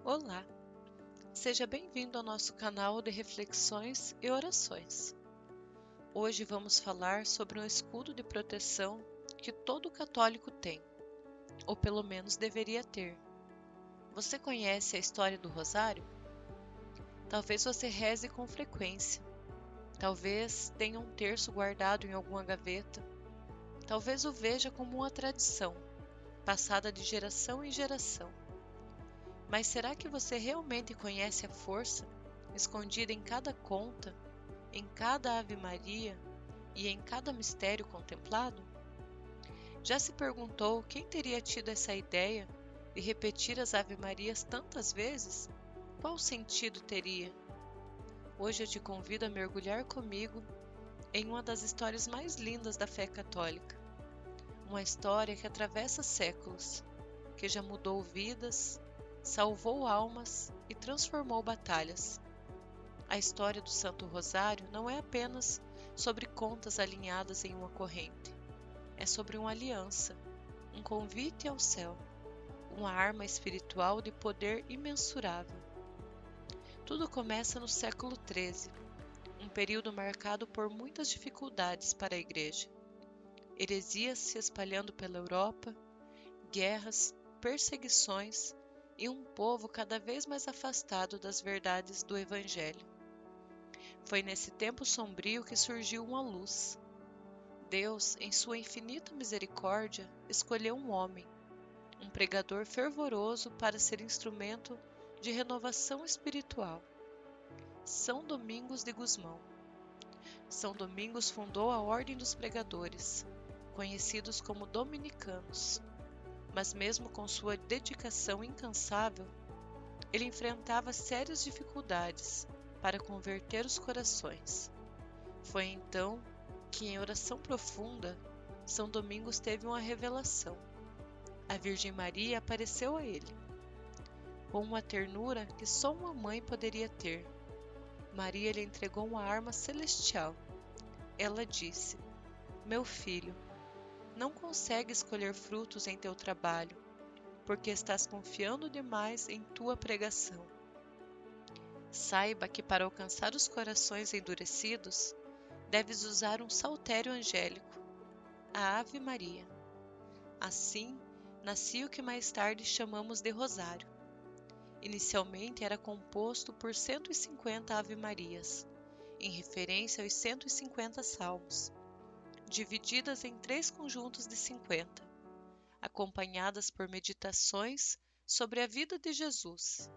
Olá, seja bem-vindo ao nosso canal de reflexões e orações. Hoje vamos falar sobre um escudo de proteção que todo católico tem, ou pelo menos deveria ter. Você conhece a história do Rosário? Talvez você reze com frequência, talvez tenha um terço guardado em alguma gaveta, talvez o veja como uma tradição, passada de geração em geração. Mas será que você realmente conhece a força escondida em cada conta, em cada Ave-Maria e em cada mistério contemplado? Já se perguntou quem teria tido essa ideia de repetir as Ave-Marias tantas vezes? Qual sentido teria? Hoje eu te convido a mergulhar comigo em uma das histórias mais lindas da fé católica. Uma história que atravessa séculos, que já mudou vidas, salvou almas e transformou batalhas. A história do Santo Rosário não é apenas sobre contas alinhadas em uma corrente. É sobre uma aliança, um convite ao céu, uma arma espiritual de poder imensurável. Tudo começa no século XIII, um período marcado por muitas dificuldades para a Igreja. Heresias se espalhando pela Europa, guerras, perseguições e um povo cada vez mais afastado das verdades do Evangelho. Foi nesse tempo sombrio que surgiu uma luz. Deus, em sua infinita misericórdia, escolheu um homem, um pregador fervoroso para ser instrumento de renovação espiritual. São Domingos de Gusmão. São Domingos fundou a Ordem dos Pregadores, conhecidos como dominicanos. Mas mesmo com sua dedicação incansável, ele enfrentava sérias dificuldades para converter os corações. Foi então que, em oração profunda, São Domingos teve uma revelação. A Virgem Maria apareceu a ele, com uma ternura que só uma mãe poderia ter. Maria lhe entregou uma arma celestial. Ela disse: "Meu filho, não consegues colher frutos em teu trabalho, porque estás confiando demais em tua pregação. Saiba que para alcançar os corações endurecidos, deves usar um saltério angélico, a Ave Maria. Assim, nascia o que mais tarde chamamos de Rosário. Inicialmente era composto por 150 Ave-Marias, em referência aos 150 salmos, divididas em 3 conjuntos de 50, acompanhadas por meditações sobre a vida de Jesus,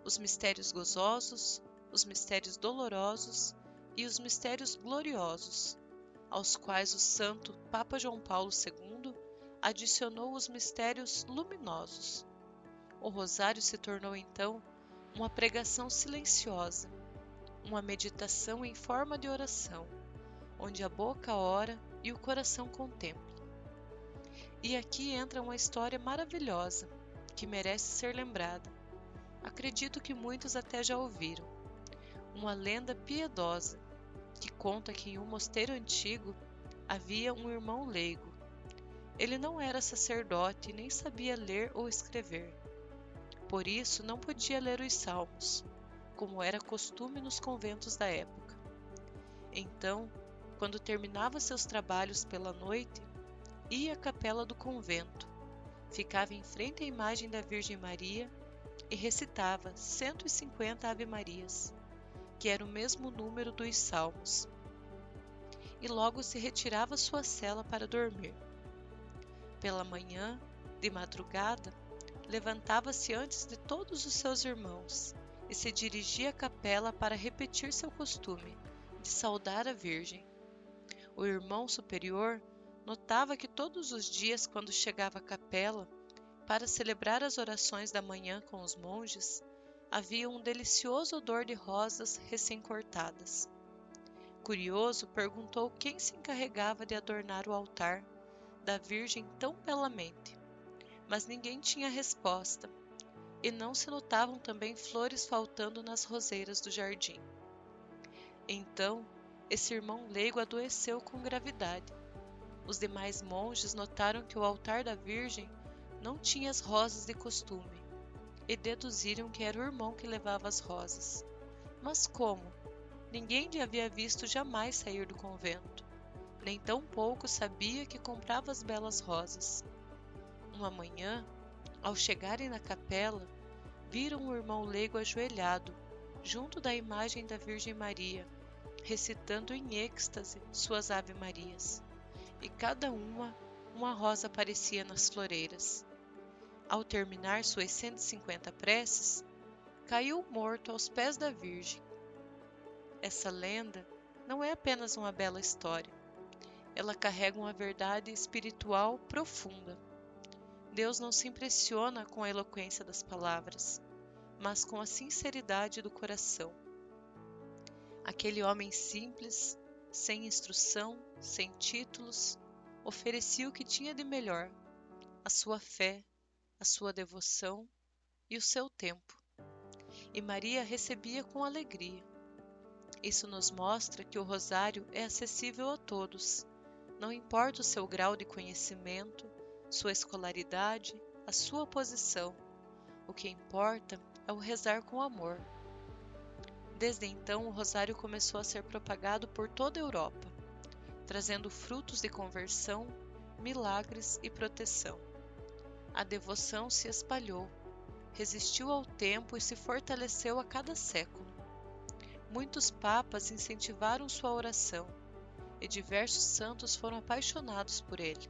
os mistérios gozosos, os mistérios dolorosos e os mistérios gloriosos, aos quais o santo Papa João Paulo II adicionou os mistérios luminosos. O rosário se tornou então uma pregação silenciosa, uma meditação em forma de oração, onde a boca ora e o coração contempla. E aqui entra uma história maravilhosa, que merece ser lembrada. Acredito que muitos até já ouviram. Uma lenda piedosa, que conta que em um mosteiro antigo havia um irmão leigo. Ele não era sacerdote nem sabia ler ou escrever. Por isso não podia ler os salmos, como era costume nos conventos da época. Então, quando terminava seus trabalhos pela noite, ia à capela do convento, ficava em frente à imagem da Virgem Maria e recitava 150 Ave-Marias, que era o mesmo número dos salmos, e logo se retirava à sua cela para dormir. Pela manhã, de madrugada, levantava-se antes de todos os seus irmãos e se dirigia à capela para repetir seu costume de saudar a Virgem. O irmão superior notava que todos os dias, quando chegava à capela para celebrar as orações da manhã com os monges, havia um delicioso odor de rosas recém-cortadas. Curioso, perguntou quem se encarregava de adornar o altar da Virgem tão belamente, mas ninguém tinha resposta, e não se notavam também flores faltando nas roseiras do jardim. Então, esse irmão leigo adoeceu com gravidade. Os demais monges notaram que o altar da Virgem não tinha as rosas de costume, e deduziram que era o irmão que levava as rosas. Mas como? Ninguém lhe havia visto jamais sair do convento, nem tampouco sabia que comprava as belas rosas. Uma manhã, ao chegarem na capela, viram o irmão leigo ajoelhado, junto da imagem da Virgem Maria, recitando em êxtase suas Ave-Marias, e cada uma rosa aparecia nas floreiras. Ao terminar suas 150 preces, caiu morto aos pés da Virgem. Essa lenda não é apenas uma bela história, ela carrega uma verdade espiritual profunda. Deus não se impressiona com a eloquência das palavras, mas com a sinceridade do coração. Aquele homem simples, sem instrução, sem títulos, oferecia o que tinha de melhor, a sua fé, a sua devoção e o seu tempo. E Maria recebia com alegria. Isso nos mostra que o rosário é acessível a todos, não importa o seu grau de conhecimento, sua escolaridade, a sua posição. O que importa é o rezar com amor. Desde então, o rosário começou a ser propagado por toda a Europa, trazendo frutos de conversão, milagres e proteção. A devoção se espalhou, resistiu ao tempo e se fortaleceu a cada século. Muitos papas incentivaram sua oração e diversos santos foram apaixonados por ele.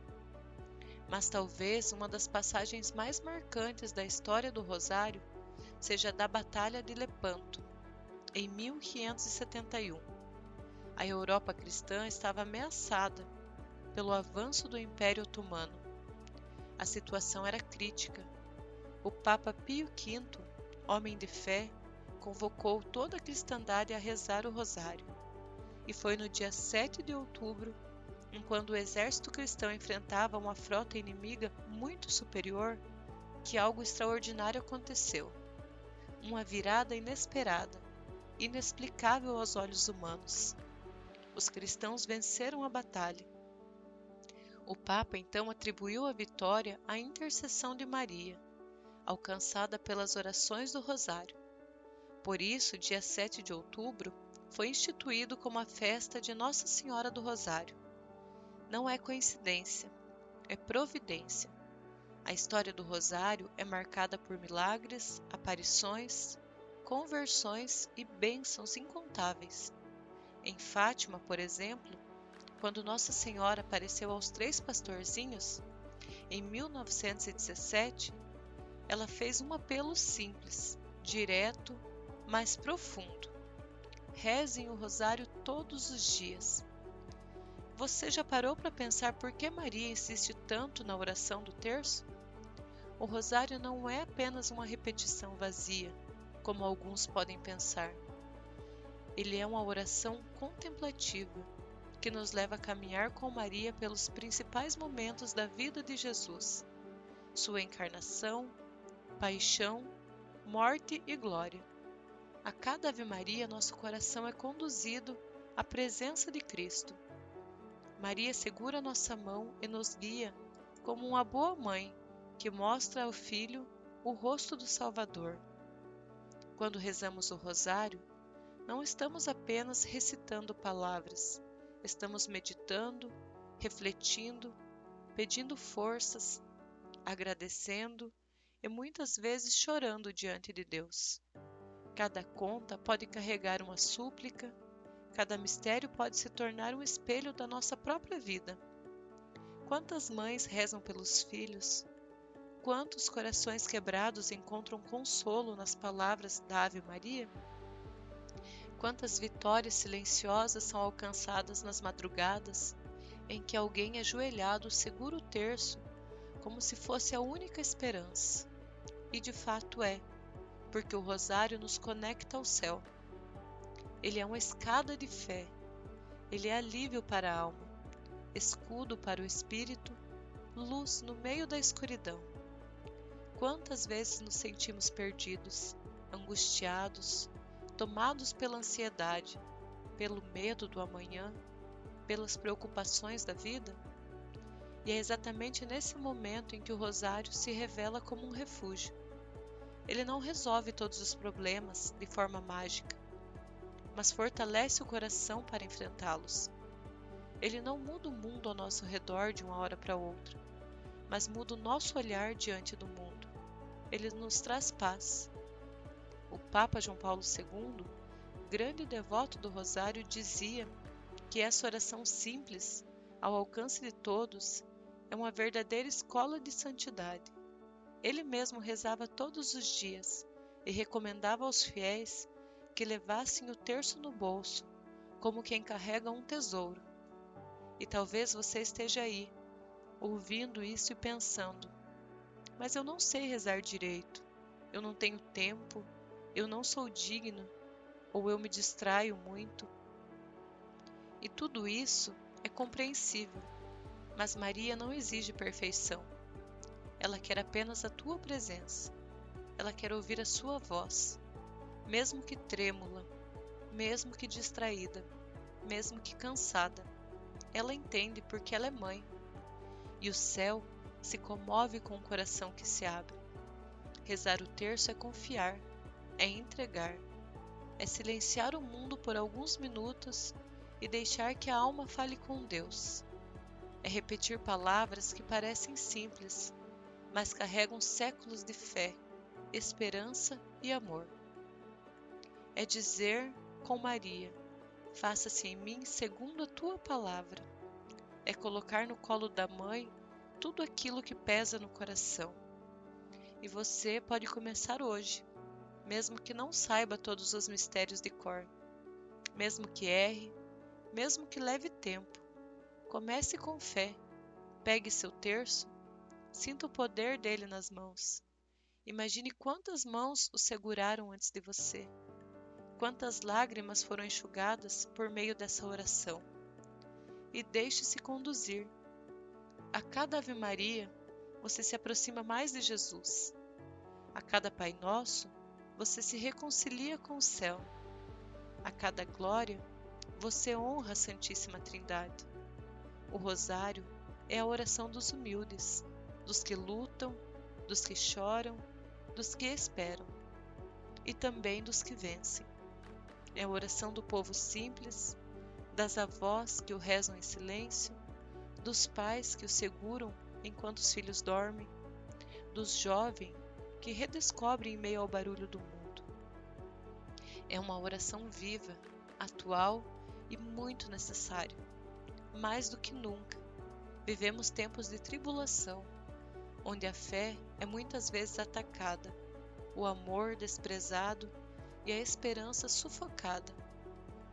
Mas talvez uma das passagens mais marcantes da história do rosário seja a da Batalha de Lepanto, em 1571. A Europa cristã estava ameaçada pelo avanço do Império Otomano. A situação era crítica. O Papa Pio V, homem de fé, convocou toda a cristandade a rezar o rosário. E foi no dia 7 de outubro, enquanto o exército cristão enfrentava uma frota inimiga muito superior, que algo extraordinário aconteceu. Uma virada inesperada, inexplicável aos olhos humanos. Os cristãos venceram a batalha. O Papa então atribuiu a vitória à intercessão de Maria, alcançada pelas orações do Rosário. Por isso, dia 7 de outubro foi instituído como a festa de Nossa Senhora do Rosário. Não é coincidência, é providência. A história do Rosário é marcada por milagres, aparições, conversões e bênçãos incontáveis. Em Fátima, por exemplo, quando Nossa Senhora apareceu aos 3 pastorzinhos, em 1917, ela fez um apelo simples, direto, mas profundo. Rezem o rosário todos os dias. Você já parou para pensar por que Maria insiste tanto na oração do terço? O rosário não é apenas uma repetição vazia, como alguns podem pensar. Ele é uma oração contemplativa, que nos leva a caminhar com Maria pelos principais momentos da vida de Jesus, sua encarnação, paixão, morte e glória. A cada Ave Maria, nosso coração é conduzido à presença de Cristo. Maria segura nossa mão e nos guia como uma boa mãe que mostra ao filho o rosto do Salvador. Quando rezamos o rosário, não estamos apenas recitando palavras, estamos meditando, refletindo, pedindo forças, agradecendo e muitas vezes chorando diante de Deus. Cada conta pode carregar uma súplica, cada mistério pode se tornar um espelho da nossa própria vida. Quantas mães rezam pelos filhos? Quantos corações quebrados encontram consolo nas palavras da Ave Maria? Quantas vitórias silenciosas são alcançadas nas madrugadas, em que alguém ajoelhado segura o terço como se fosse a única esperança. E de fato é, porque o rosário nos conecta ao céu. Ele é uma escada de fé, ele é alívio para a alma, escudo para o espírito, luz no meio da escuridão. Quantas vezes nos sentimos perdidos, angustiados, tomados pela ansiedade, pelo medo do amanhã, pelas preocupações da vida? E é exatamente nesse momento em que o rosário se revela como um refúgio. Ele não resolve todos os problemas de forma mágica, mas fortalece o coração para enfrentá-los. Ele não muda o mundo ao nosso redor de uma hora para outra, mas muda o nosso olhar diante do mundo. Ele nos traz paz. O Papa João Paulo II, grande devoto do Rosário, dizia que essa oração simples, ao alcance de todos, é uma verdadeira escola de santidade. Ele mesmo rezava todos os dias e recomendava aos fiéis que levassem o terço no bolso, como quem carrega um tesouro. E talvez você esteja aí, ouvindo isso e pensando: mas eu não sei rezar direito, eu não tenho tempo, eu não sou digno, ou eu me distraio muito. E tudo isso é compreensível, mas Maria não exige perfeição. Ela quer apenas a tua presença. Ela quer ouvir a sua voz, mesmo que trêmula, mesmo que distraída, mesmo que cansada. Ela entende porque ela é mãe. E o céu se comove com o coração que se abre. Rezar o terço é confiar, é entregar, é silenciar o mundo por alguns minutos e deixar que a alma fale com Deus. É repetir palavras que parecem simples, mas carregam séculos de fé, esperança e amor. É dizer com Maria: faça-se em mim segundo a tua palavra. É colocar no colo da mãe tudo aquilo que pesa no coração. E você pode começar hoje, mesmo que não saiba todos os mistérios de cor, mesmo que erre, mesmo que leve tempo. Comece com fé, pegue seu terço, sinta o poder dele nas mãos. Imagine quantas mãos o seguraram antes de você, quantas lágrimas foram enxugadas por meio dessa oração. E deixe-se conduzir. A cada Ave Maria, você se aproxima mais de Jesus. A cada Pai Nosso, você se reconcilia com o céu. A cada glória, você honra a Santíssima Trindade. O Rosário é a oração dos humildes, dos que lutam, dos que choram, dos que esperam e também dos que vencem. É a oração do povo simples, das avós que o rezam em silêncio, dos pais que o seguram enquanto os filhos dormem, dos jovens que redescobrem em meio ao barulho do mundo. É uma oração viva, atual e muito necessária. Mais do que nunca, vivemos tempos de tribulação, onde a fé é muitas vezes atacada, o amor desprezado e a esperança sufocada.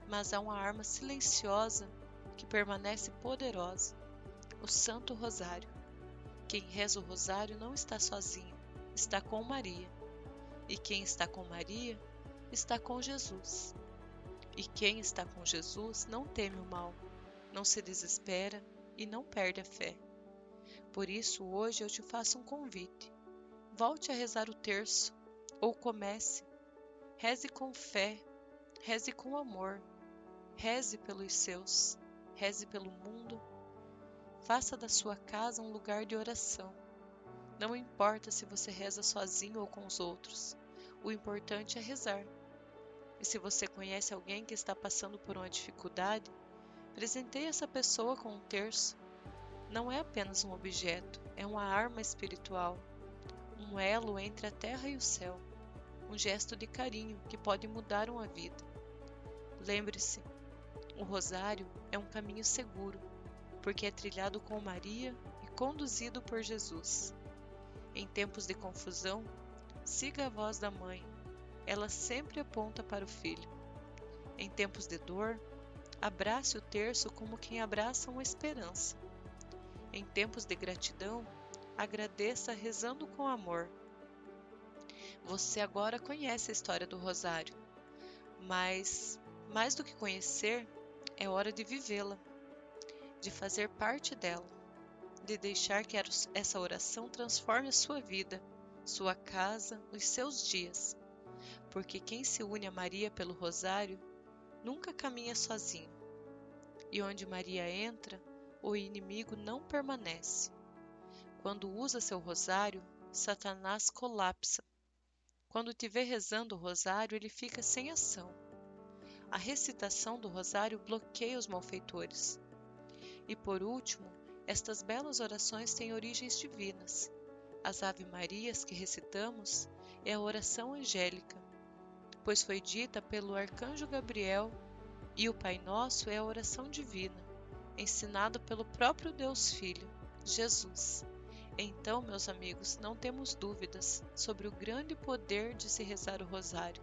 Mas há uma arma silenciosa que permanece poderosa: o Santo Rosário. Quem reza o Rosário não está sozinho, está com Maria. E quem está com Maria, está com Jesus. E quem está com Jesus não teme o mal, não se desespera e não perde a fé. Por isso, hoje eu te faço um convite. Volte a rezar o terço, ou comece. Reze com fé, reze com amor, reze pelos seus, reze pelo mundo. Faça da sua casa um lugar de oração. Não importa se você reza sozinho ou com os outros. O importante é rezar. E se você conhece alguém que está passando por uma dificuldade, presenteie essa pessoa com um terço. Não é apenas um objeto, é uma arma espiritual, um elo entre a terra e o céu, um gesto de carinho que pode mudar uma vida. Lembre-se, o rosário é um caminho seguro, porque é trilhado com Maria e conduzido por Jesus. Em tempos de confusão, siga a voz da mãe, ela sempre aponta para o filho. Em tempos de dor, abrace o terço como quem abraça uma esperança. Em tempos de gratidão, agradeça rezando com amor. Você agora conhece a história do Rosário, mas, mais do que conhecer, é hora de vivê-la, de fazer parte dela, de deixar que essa oração transforme a sua vida, sua casa, os seus dias. Porque quem se une a Maria pelo Rosário nunca caminha sozinho. E onde Maria entra, o inimigo não permanece. Quando usa seu rosário, Satanás colapsa. quando te vê rezando o rosário, ele fica sem ação. A recitação do rosário bloqueia os malfeitores. E por último, estas belas orações têm origens divinas. As Ave-Marias que recitamos é a oração angélica, pois foi dita pelo arcanjo Gabriel, e o Pai Nosso é a oração divina, ensinada pelo próprio Deus Filho, Jesus. Então, meus amigos, não temos dúvidas sobre o grande poder de se rezar o rosário,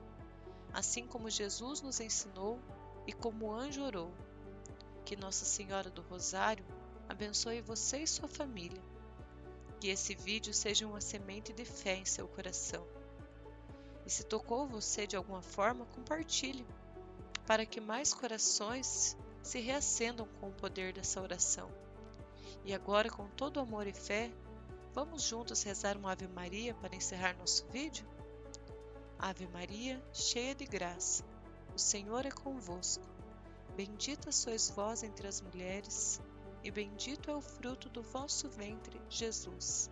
assim como Jesus nos ensinou e como o anjo orou. Que Nossa Senhora do Rosário abençoe você e sua família. Que esse vídeo seja uma semente de fé em seu coração. E se tocou você de alguma forma, compartilhe, para que mais corações se reacendam com o poder dessa oração. E agora, com todo amor e fé, vamos juntos rezar uma Ave Maria para encerrar nosso vídeo? Ave Maria, cheia de graça, o Senhor é convosco. Bendita sois vós entre as mulheres, e bendito é o fruto do vosso ventre, Jesus.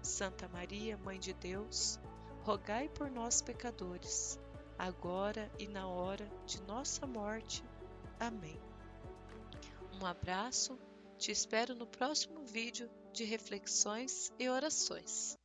Santa Maria, Mãe de Deus, rogai por nós, pecadores, agora e na hora de nossa morte. Amém. Um abraço, te espero no próximo vídeo de reflexões e orações.